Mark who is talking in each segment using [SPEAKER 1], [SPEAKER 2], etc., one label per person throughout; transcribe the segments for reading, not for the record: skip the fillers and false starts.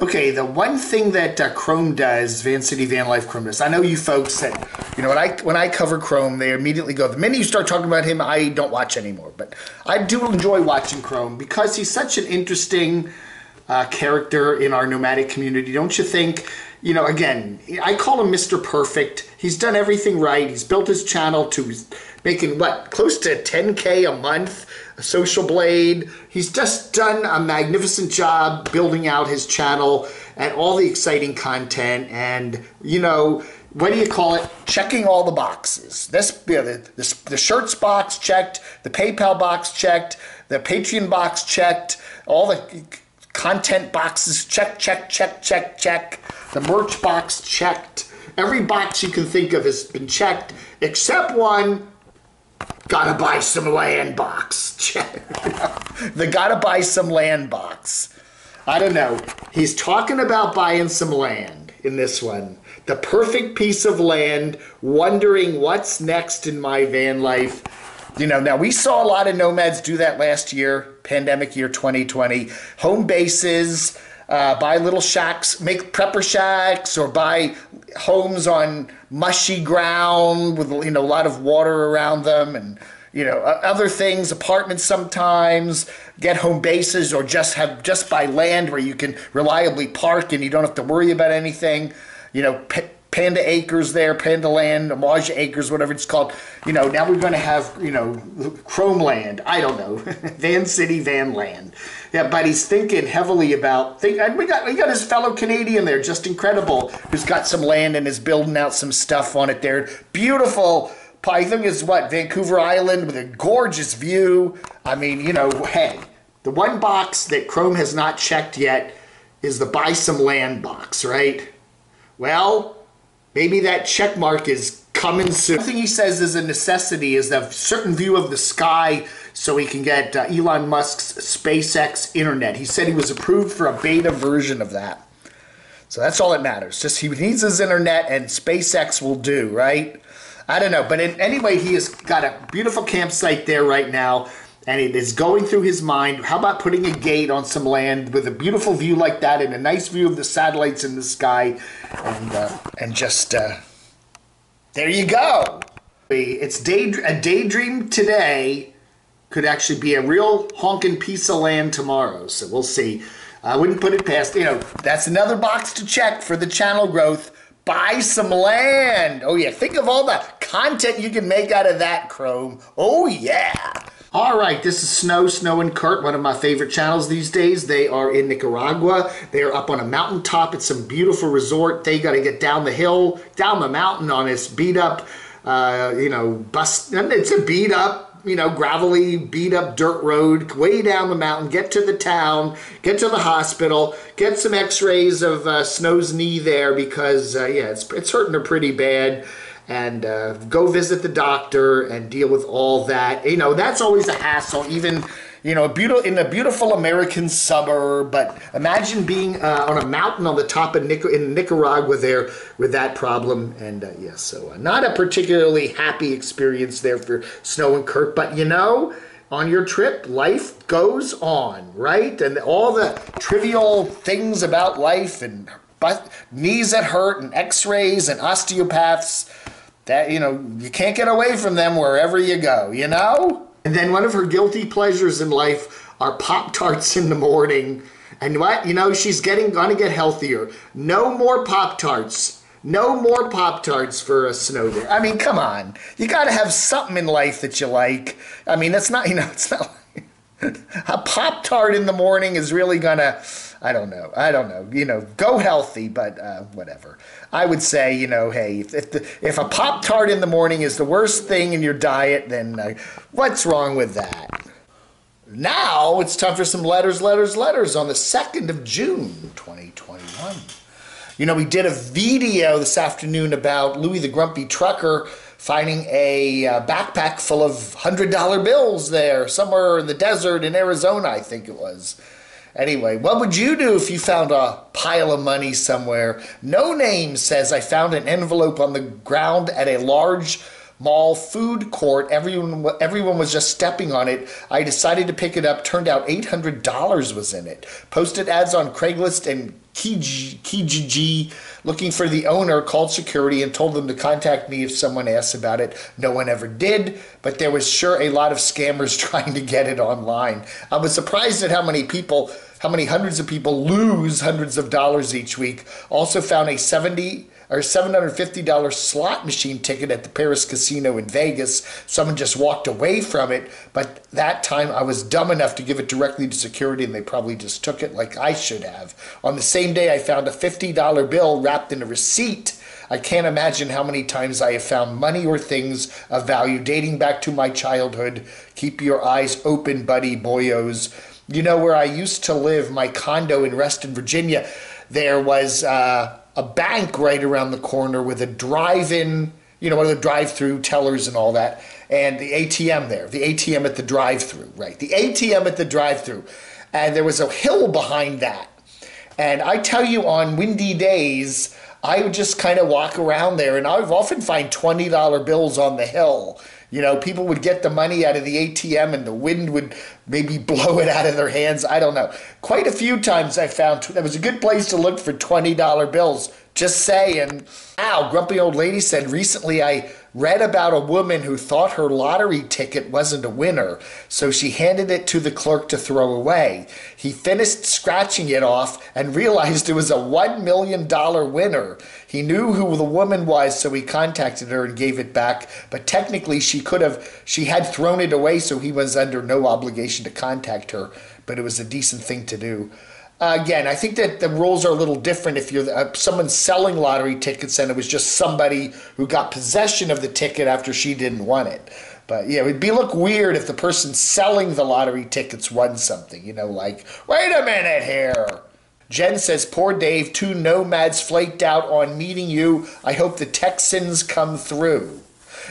[SPEAKER 1] Okay, the one thing that Chrome does, Van City Van Life Chrome does, I know you folks that, when I cover Chrome, they immediately go, the minute you start talking about him, I don't watch anymore. But I do enjoy watching Chrome because he's such an interesting character in our nomadic community, don't you think? Again, I call him Mr. Perfect. He's done everything right. He's built his channel to making, close to 10K a month, a Social Blade. He's just done a magnificent job building out his channel and all the exciting content and, what do you call it? Checking all the boxes. The shirts box checked, the PayPal box checked, the Patreon box checked, all the content boxes check, check, check, check, check. The merch box checked. Every box you can think of has been checked except one. Gotta buy some land box. Check. The gotta buy some land box. I don't know. He's talking about buying some land in this one. The perfect piece of land, wondering what's next in my van life. Now we saw a lot of nomads do that last year, pandemic year 2020. Home bases, buy little shacks, make prepper shacks, or buy homes on mushy ground with a lot of water around them, and other things, apartments sometimes. Get home bases, or just buy land where you can reliably park and you don't have to worry about anything. Panda Acres there, Panda Land, Amaja Acres, whatever it's called. Now we're going to have, Chrome Land. I don't know. Van City Van Land. Yeah, but he's thinking heavily about, we got his fellow Canadian there, just incredible, who's got some land and is building out some stuff on it there. Beautiful. I think it's Vancouver Island with a gorgeous view. I mean, hey, the one box that Chrome has not checked yet is the buy some land box, right? Well, maybe that check mark is coming soon. One thing he says is a necessity is a certain view of the sky so he can get Elon Musk's SpaceX internet. He said he was approved for a beta version of that. So that's all that matters. Just he needs his internet and SpaceX will do, right? I don't know. But anyway, he has got a beautiful campsite there right now. And it is going through his mind, how about putting a gate on some land with a beautiful view like that and a nice view of the satellites in the sky, and just, there you go. It's a daydream today could actually be a real honking piece of land tomorrow, so we'll see. I wouldn't put it past, that's another box to check for the channel growth. Buy some land. Oh yeah, think of all the content you can make out of that, Chrome. Oh yeah. All right, this is Snow and Curt, one of my favorite channels these days. They are in Nicaragua. They are up on a mountaintop at some beautiful resort. They got to get down the hill, down the mountain on this beat up, bus. It's a beat up, gravelly, beat up dirt road, way down the mountain, get to the town, get to the hospital, get some x-rays of Snow's knee there because, it's hurting her pretty bad. And go visit the doctor and deal with all that. That's always a hassle, even, in a beautiful American suburb. But imagine being on a mountain on the top of in Nicaragua there with that problem. And so not a particularly happy experience there for Snow and Curt. But on your trip, life goes on, right? And all the trivial things about life and knees that hurt and x-rays and osteopaths, that, you can't get away from them wherever you go, And then one of her guilty pleasures in life are Pop-Tarts in the morning. And what? She's gonna get healthier. No more Pop-Tarts. No more Pop-Tarts for a Snow there. I mean, come on. You got to have something in life that you like. I mean, that's not, it's not like a Pop-Tart in the morning is really gonna, I don't know, go healthy, but whatever. I would say, hey, if a Pop-Tart in the morning is the worst thing in your diet, then what's wrong with that? Now it's time for some letters on the 2nd of June, 2021. We did a video this afternoon about Louis the Grumpy Trucker finding a backpack full of $100 bills there, somewhere in the desert in Arizona, I think it was. Anyway, what would you do if you found a pile of money somewhere? No Name says, I found an envelope on the ground at a large mall food court. Everyone was just stepping on it. I decided to pick it up. Turned out $800 was in it. Posted ads on Craigslist and Kijiji looking for the owner, called security and told them to contact me if someone asked about it. No one ever did, but there was sure a lot of scammers trying to get it online. I was surprised at how many hundreds of people lose hundreds of dollars each week. Also found a $750 slot machine ticket at the Paris Casino in Vegas. Someone just walked away from it, but that time I was dumb enough to give it directly to security and they probably just took it like I should have. On the same day, I found a $50 bill wrapped in a receipt. I can't imagine how many times I have found money or things of value dating back to my childhood. Keep your eyes open, buddy boyos. You know, where I used to live, my condo in Reston, Virginia, there was a bank right around the corner with a drive-in, you know, one of the drive-through tellers and all that, and the ATM there, the ATM at the drive-through, right? The ATM at the drive-through. And there was a hill behind that. And I tell you, on windy days, I would just kind of walk around there, and I would often find $20 bills on the hill. You know, people would get the money out of the ATM and the wind would maybe blow it out of their hands. I don't know. Quite a few times I found that was a good place to look for $20 bills. Just saying. Ow, grumpy old lady said, recently I read about a woman who thought her lottery ticket wasn't a winner, so she handed it to the clerk to throw away. He finished scratching it off and realized it was a $1 million winner. He knew who the woman was, so he contacted her and gave it back, but technically she had thrown it away, so he was under no obligation to contact her, but it was a decent thing to do. Again, I think that the rules are a little different if you're someone selling lottery tickets and it was just somebody who got possession of the ticket after she didn't want it. But yeah, it would look weird if the person selling the lottery tickets won something, you know, like, wait a minute here. Jen says, poor Dave, 2 nomads flaked out on meeting you. I hope the Texans come through.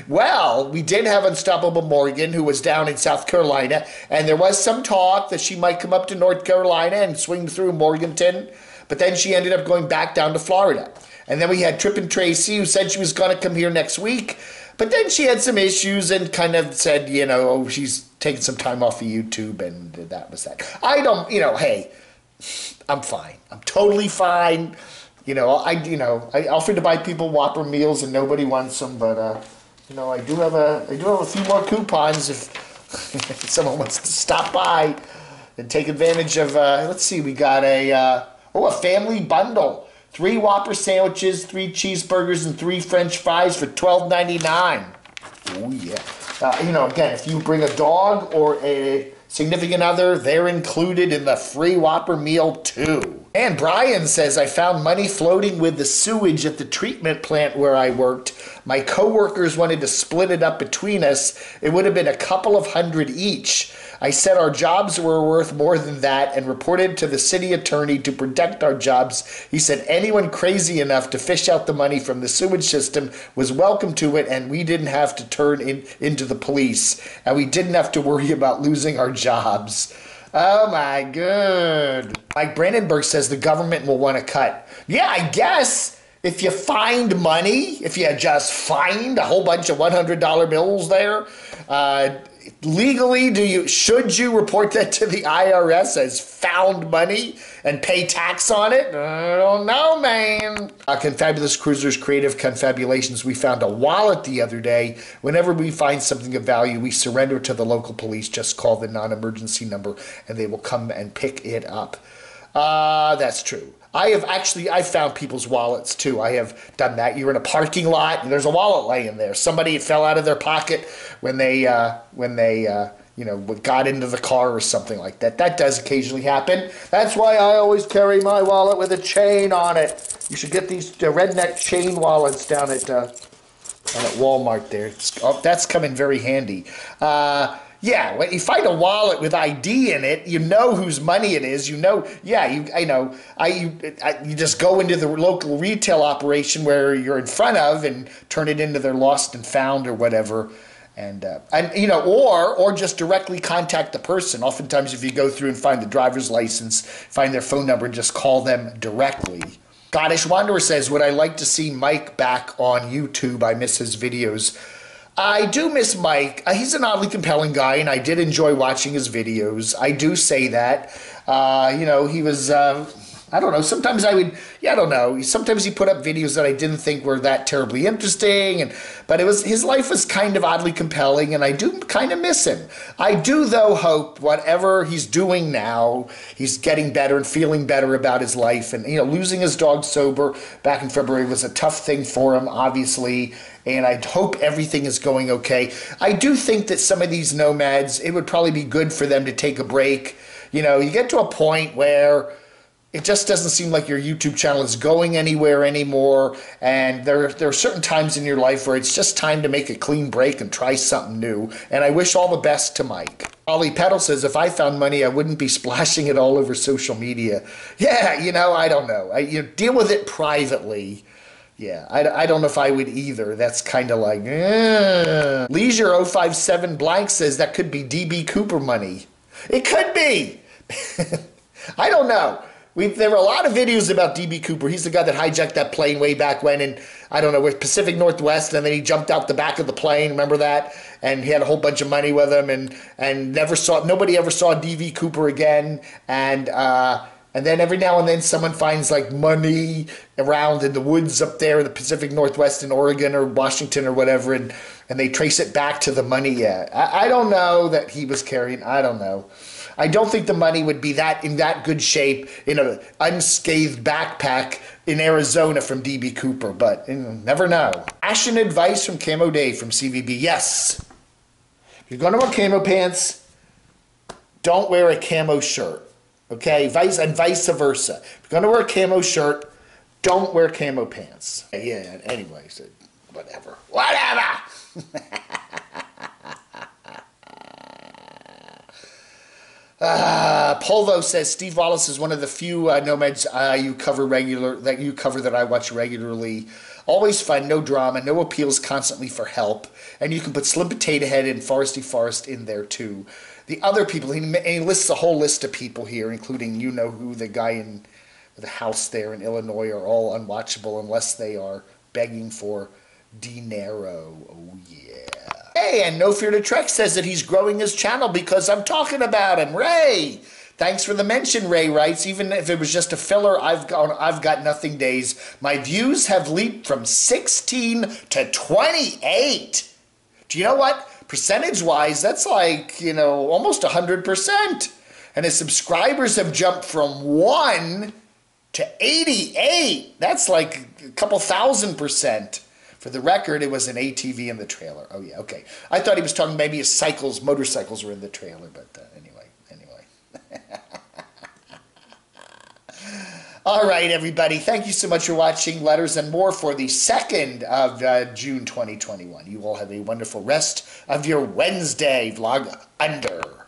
[SPEAKER 1] Well, we did have Unstoppable Morgan, who was down in South Carolina, and there was some talk that she might come up to North Carolina and swing through Morganton, but then she ended up going back down to Florida. And then we had Tripp and Tracy, who said she was going to come here next week, but then she had some issues and kind of said, you know, oh, she's taking some time off of YouTube, and that was that. I don't, you know, hey, I'm fine. I'm totally fine. You know, I offered to buy people Whopper meals and nobody wants them, but you know, I do have a few more coupons if someone wants to stop by and take advantage of. Let's see, we got a family bundle: 3 Whopper sandwiches, 3 cheeseburgers, and 3 French fries for $12.99. Oh yeah. You know, again, if you bring a dog or a significant other, they're included in the free Whopper meal too. And Brian says, I found money floating with the sewage at the treatment plant where I worked. My coworkers wanted to split it up between us. It would have been a couple of hundred each. I said our jobs were worth more than that and reported to the city attorney to protect our jobs. He said anyone crazy enough to fish out the money from the sewage system was welcome to it, and we didn't have to turn into the police. And we didn't have to worry about losing our jobs. Oh my God. Mike Brandenburg says the government will want to cut. Yeah, I guess if you find money, if you just find a whole bunch of $100 bills there, legally, should you report that to the IRS as found money and pay tax on it? I don't know, man. Confabulous Cruisers Creative Confabulations. We found a wallet the other day. Whenever we find something of value, we surrender to the local police. Just call the non-emergency number and they will come and pick it up. That's true. I've found people's wallets too. I have done that. You're in a parking lot and there's a wallet laying there. Somebody fell out of their pocket when they got into the car or something like that. That does occasionally happen. That's why I always carry my wallet with a chain on it. You should get these redneck chain wallets down at Walmart there. That's coming very handy. Yeah, when you find a wallet with ID in it, you know whose money it is. You know, yeah, you just go into the local retail operation where you're in front of and turn it into their lost and found or whatever, and or just directly contact the person. Oftentimes, if you go through and find the driver's license, find their phone number, and just call them directly. Scottish Wanderer says, would I like to see Mike back on YouTube? I miss his videos. I do miss Mike. He's an oddly compelling guy, and I did enjoy watching his videos. I do say that. He was, I don't know, sometimes I would, yeah, I don't know. Sometimes he put up videos that I didn't think were that terribly interesting, but his life was kind of oddly compelling, and I do kind of miss him. I do, though, hope whatever he's doing now, he's getting better and feeling better about his life. And, losing his dog sober back in February was a tough thing for him, obviously. And I hope everything is going okay. I do think that some of these nomads, it would probably be good for them to take a break. You get to a point where it just doesn't seem like your YouTube channel is going anywhere anymore. And there are certain times in your life where it's just time to make a clean break and try something new. And I wish all the best to Mike. Ollie Peddle says, if I found money, I wouldn't be splashing it all over social media. Yeah, I don't know. Deal with it privately. Yeah, I don't know if I would either. That's kind of like, Leisure057 blank says that could be DB Cooper money. It could be. I don't know. There were a lot of videos about DB Cooper. He's the guy that hijacked that plane way back when, and I don't know, with Pacific Northwest, and then he jumped out the back of the plane. Remember that? And he had a whole bunch of money with him, and nobody ever saw DB Cooper again. And then every now and then someone finds like money around in the woods up there in the Pacific Northwest in Oregon or Washington or whatever, and they trace it back to the money. Yeah, I don't know that he was carrying. I don't know. I don't think the money would be in that good shape in an unscathed backpack in Arizona from DB Cooper, but never know. Fashion advice from Camo Dave from CVB. Yes. If you're going to wear camo pants, don't wear a camo shirt. Okay, vice versa. If you're going to wear a camo shirt, don't wear camo pants. Yeah, anyway, so whatever. Polvo says, Steve Wallace is one of the few nomads you cover that I watch regularly. Always fun, no drama, no appeals constantly for help. And you can put Slim Potato Head and Foresty Forest in there too. The other people, he lists a whole list of people here, including who, the guy in the house there in Illinois, are all unwatchable unless they are begging for dinero. Oh, yeah. Hey, and No Fear to Trek says that he's growing his channel because I'm talking about him. Ray! Thanks for the mention, Ray writes. Even if it was just a filler, I've got nothing days. My views have leaped from 16 to 28. Do you know what? Percentage-wise, that's like, almost 100%. And his subscribers have jumped from 1 to 88. That's like a couple 1,000%. For the record, it was an ATV in the trailer. Oh, yeah, okay. I thought he was talking maybe his motorcycles were in the trailer, but anyway. All right, everybody. Thank you so much for watching Letters and More for the 2nd of June 2021. You all have a wonderful rest of your Wednesday vlog under.